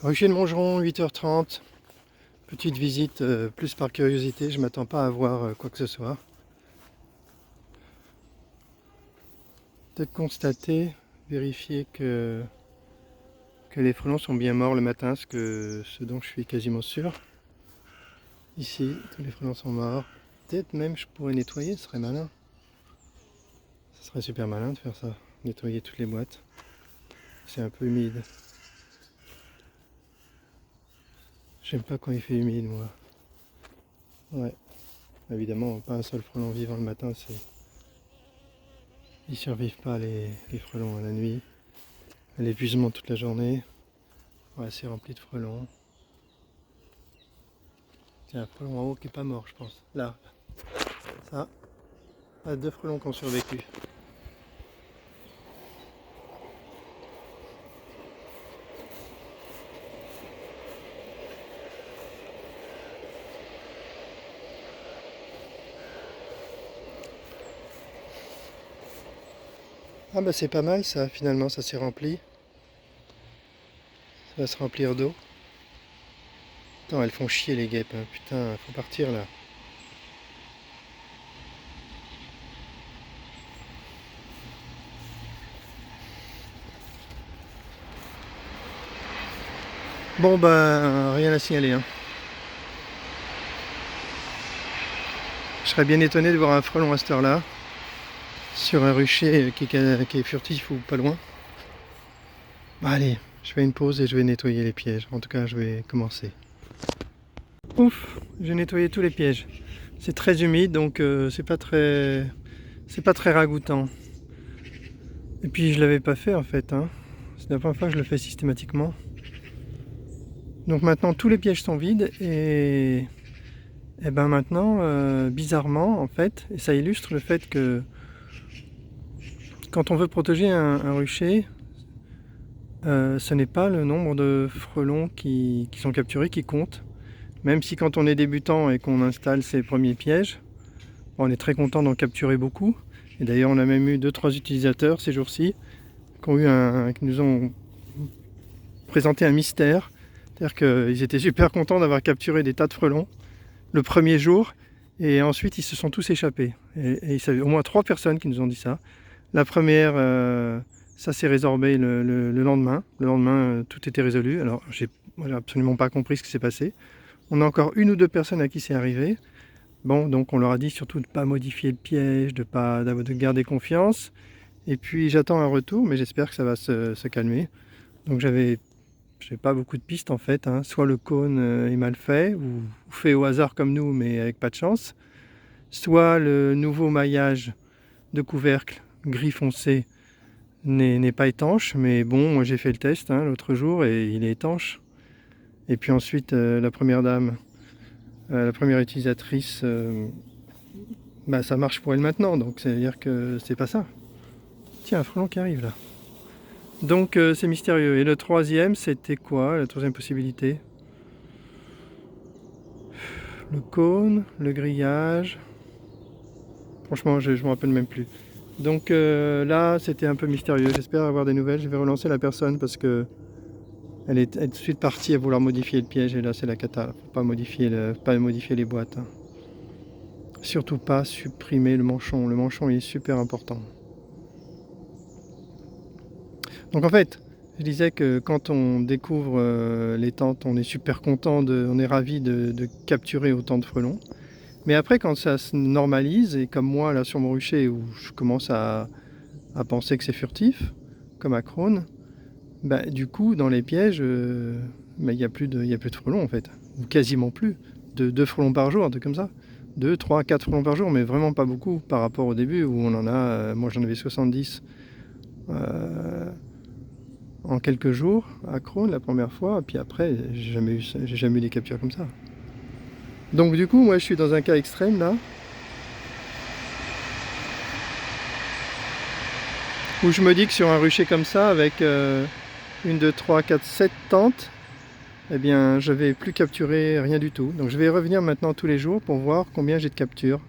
Rucher de Montgeron, 8h30. Petite visite plus par curiosité, je m'attends pas à voir quoi que ce soit. Peut-être constater, vérifier que les frelons sont bien morts le matin, ce dont je suis quasiment sûr. Ici, tous les frelons sont morts. Peut-être même je pourrais nettoyer, ce serait malin. Ce serait super malin de faire ça, nettoyer toutes les boîtes. C'est un peu humide. J'aime pas quand il fait humide, moi. Ouais, évidemment, pas un seul frelon vivant le matin, c'est... Ils survivent pas les frelons à la nuit. À l'épuisement toute la journée. Ouais, c'est rempli de frelons. Tiens, un frelon en haut qui est pas mort, je pense. Là, ça. Ah, 2 frelons qui ont survécu. Ah bah c'est pas mal ça, finalement ça s'est rempli. Ça va se remplir d'eau. Attends, elles font chier les guêpes, hein. Putain, faut partir là. Bon bah rien à signaler, hein. Je serais bien étonné de voir un frelon à cette heure-là. Sur un rucher qui est furtif ou pas loin. Bah allez, je fais une pause et je vais nettoyer les pièges. En tout cas, je vais commencer. Ouf, j'ai nettoyé tous les pièges. C'est très humide, donc c'est pas très ragoûtant. Et puis je l'avais pas fait en fait, hein. C'est la première fois que je le fais systématiquement. Donc maintenant tous les pièges sont vides et ben maintenant, bizarrement en fait, et ça illustre le fait que quand on veut protéger un rucher, ce n'est pas le nombre de frelons qui sont capturés qui compte. Même si quand on est débutant et qu'on installe ses premiers pièges, on est très content d'en capturer beaucoup. Et d'ailleurs on a même eu 2-3 utilisateurs ces jours-ci qui nous ont présenté un mystère. C'est-à-dire qu'ils étaient super contents d'avoir capturé des tas de frelons le premier jour et ensuite ils se sont tous échappés. Et il y a au moins 3 personnes qui nous ont dit ça. La première, ça s'est résorbé le lendemain. Le lendemain, tout était résolu. Alors j'ai absolument pas compris ce qui s'est passé. On a encore 1 ou 2 personnes à qui c'est arrivé. Bon, donc on leur a dit surtout de ne pas modifier le piège, de garder confiance. Et puis j'attends un retour, mais j'espère que ça va se calmer. Donc j'ai pas beaucoup de pistes en fait, hein. Soit le cône est mal fait, ou fait au hasard comme nous, mais avec pas de chance. Soit le nouveau maillage de couvercle gris foncé n'est pas étanche, mais bon, moi j'ai fait le test l'autre jour et il est étanche. Et puis ensuite, la première dame, la première utilisatrice, bah, ça marche pour elle maintenant, donc ça veut dire que c'est pas ça. Tiens, un frelon qui arrive là. Donc c'est mystérieux. Et le troisième, c'était quoi, la troisième possibilité? Le cône, le grillage. Franchement, je me rappelle même plus. Donc là, c'était un peu mystérieux. J'espère avoir des nouvelles. Je vais relancer la personne parce que elle est tout de suite partie à vouloir modifier le piège. Et là, c'est la cata. Faut pas modifier les boîtes, hein. Surtout pas supprimer le manchon. Le manchon il est super important. Donc en fait, je disais que quand on découvre les tentes, on est super content, on est ravi de capturer autant de frelons. Mais après, quand ça se normalise, et comme moi là sur mon rucher où je commence à penser que c'est furtif, comme à Crone, bah, du coup dans les pièges, bah, il n'y a plus de frelons en fait, ou quasiment plus. 2 frelons par jour, un truc comme ça. 2, 3, 4 frelons par jour, mais vraiment pas beaucoup par rapport au début où on en a, moi j'en avais 70 en quelques jours à Crone la première fois, et puis après j'ai jamais eu des captures comme ça. Donc du coup moi je suis dans un cas extrême là, où je me dis que sur un rucher comme ça, avec 1, 2, 3, 4, 7 tentes, eh bien je vais plus capturer rien du tout. Donc je vais revenir maintenant tous les jours pour voir combien j'ai de captures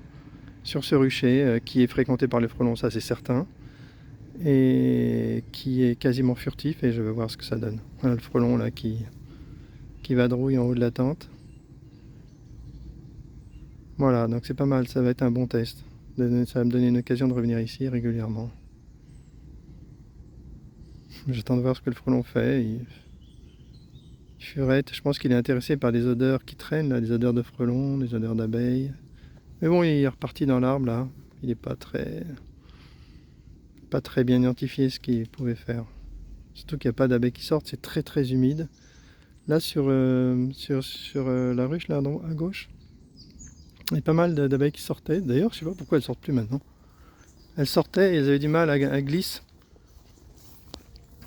sur ce rucher qui est fréquenté par les frelons, ça c'est certain, et qui est quasiment furtif, et je vais voir ce que ça donne. Voilà le frelon là qui qui vadrouillent en haut de la tente. Voilà, donc c'est pas mal, ça va être un bon test. Ça va me donner une occasion de revenir ici régulièrement. J'attends de voir ce que le frelon fait. Il furette, je pense qu'il est intéressé par les odeurs qui traînent, là, des odeurs de frelons, des odeurs d'abeilles. Mais bon, il est reparti dans l'arbre là. Il n'est pas très bien identifié ce qu'il pouvait faire. Surtout qu'il n'y a pas d'abeilles qui sortent, c'est très humide. Là sur la ruche là à gauche, il y a pas mal d'abeilles qui sortaient. D'ailleurs, je sais pas pourquoi elles sortent plus maintenant. Elles sortaient et elles avaient du mal à glisser.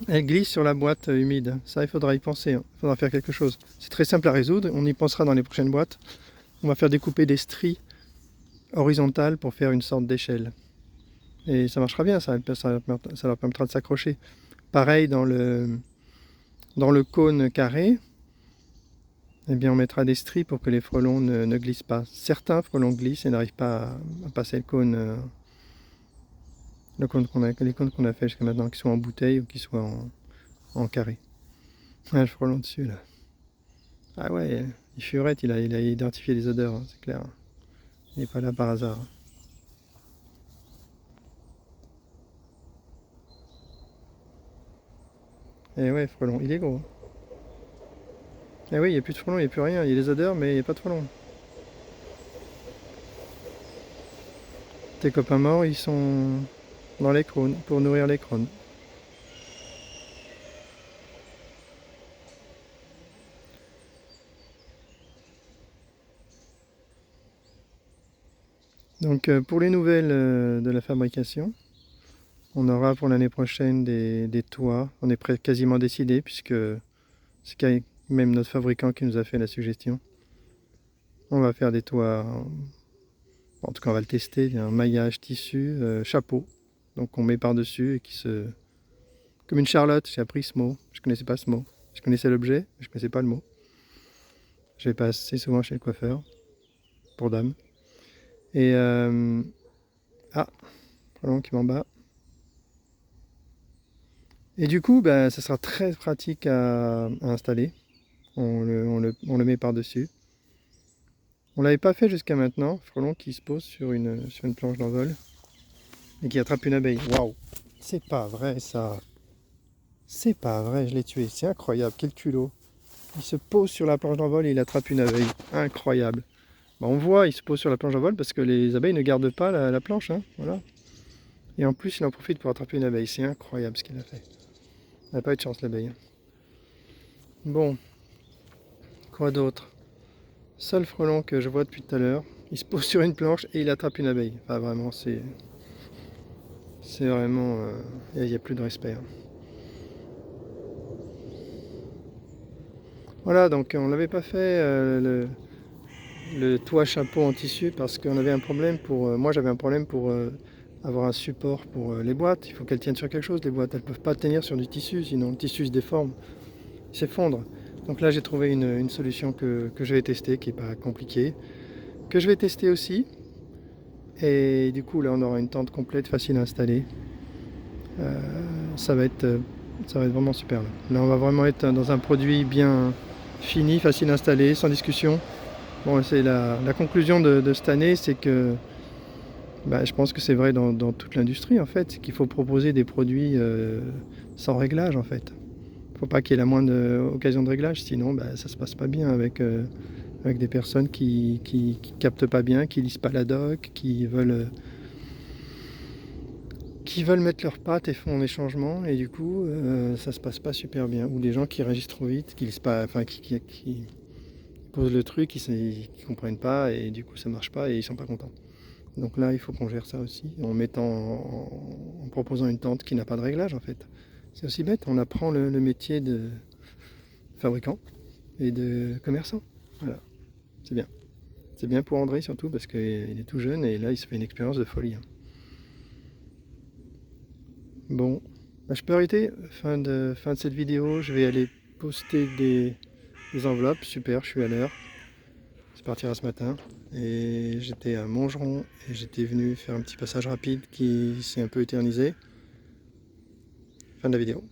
Elles glissent sur la boîte humide. Ça, il faudra y penser. Il faudra faire quelque chose. C'est très simple à résoudre. On y pensera dans les prochaines boîtes. On va faire découper des stries horizontales pour faire une sorte d'échelle. Et ça marchera bien. Ça leur permettra de s'accrocher. Pareil dans le cône carré. Eh bien, on mettra des stries pour que les frelons ne glissent pas. Certains frelons glissent et n'arrivent pas à passer le cône. Les cônes qu'on a fait jusqu'à maintenant, qu'ils soient en bouteille ou qu'ils soient en carré. Ah, le frelon dessus là. Ah ouais, il furette, il a identifié les odeurs, hein, c'est clair. Il n'est pas là par hasard. Et ouais, frelon, il est gros. Et oui, il n'y a plus de frelon, il n'y a plus rien. Il y a les odeurs, mais il n'y a pas de frelon. Tes copains morts, ils sont dans les crônes, pour nourrir les crônes. Donc pour les nouvelles de la fabrication, on aura pour l'année prochaine des toits. On est quasiment décidé puisque c'est même notre fabricant qui nous a fait la suggestion. On va faire des toits, en tout cas on va le tester, il y a un maillage tissu, chapeau, donc on met par-dessus et qui se... Comme une charlotte, j'ai appris ce mot, je ne connaissais pas ce mot. Je connaissais l'objet, mais je ne connaissais pas le mot. Je vais pas assez souvent chez le coiffeur, pour dames. Et ah, frelon qui m'en bat. Et du coup, ça sera très pratique à installer. On le met par-dessus. On ne l'avait pas fait jusqu'à maintenant. Frelon qui se pose sur une planche d'envol et qui attrape une abeille. Waouh! C'est pas vrai ça! C'est pas vrai, je l'ai tué. C'est incroyable, quel culot! Il se pose sur la planche d'envol et il attrape une abeille. Incroyable! On voit, il se pose sur la planche d'envol parce que les abeilles ne gardent pas la planche. Hein, voilà. Et en plus, il en profite pour attraper une abeille. C'est incroyable ce qu'il a fait. Il n'a pas eu de chance l'abeille. Bon, quoi d'autre? Seul frelon que je vois depuis tout à l'heure, il se pose sur une planche et il attrape une abeille. Enfin vraiment, c'est vraiment... Il n'y a plus de respect. Hein. Voilà, donc on n'avait pas fait le toit chapeau en tissu parce qu'on avait un problème pour... moi j'avais un problème pour avoir un support pour les boîtes. Il faut qu'elles tiennent sur quelque chose, les boîtes. Elles ne peuvent pas tenir sur du tissu, sinon le tissu se déforme, il s'effondre. Donc là j'ai trouvé une solution que je vais tester, qui n'est pas compliquée, que je vais tester aussi. Et du coup là on aura une tente complète, facile à installer. Ça va être vraiment super. Là on va vraiment être dans un produit bien fini, facile à installer, sans discussion. Bon, c'est la conclusion de cette année, c'est que je pense que c'est vrai dans toute l'industrie en fait, qu'il faut proposer des produits sans réglage en fait. Il ne faut pas qu'il y ait la moindre occasion de réglage, sinon ça se passe pas bien avec des personnes qui captent pas bien, qui lisent pas la doc, qui veulent mettre leurs pattes et font des changements, et du coup ça se passe pas super bien. Ou des gens qui réagissent trop vite, qui lisent pas, enfin qui posent le truc, qui comprennent pas, et du coup ça marche pas et ils sont pas contents. Donc là il faut qu'on gère ça aussi, en proposant une tente qui n'a pas de réglage en fait. C'est aussi bête, on apprend le métier de fabricant et de commerçant. Voilà, c'est bien. C'est bien pour André surtout parce qu'il est tout jeune et là il se fait une expérience de folie. Hein. Bon, je peux arrêter. Fin de cette vidéo. Je vais aller poster des enveloppes. Super, je suis à l'heure. Ça partira ce matin. Et j'étais à Montgeron et j'étais venu faire un petit passage rapide qui s'est un peu éternisé. Fin de la vidéo.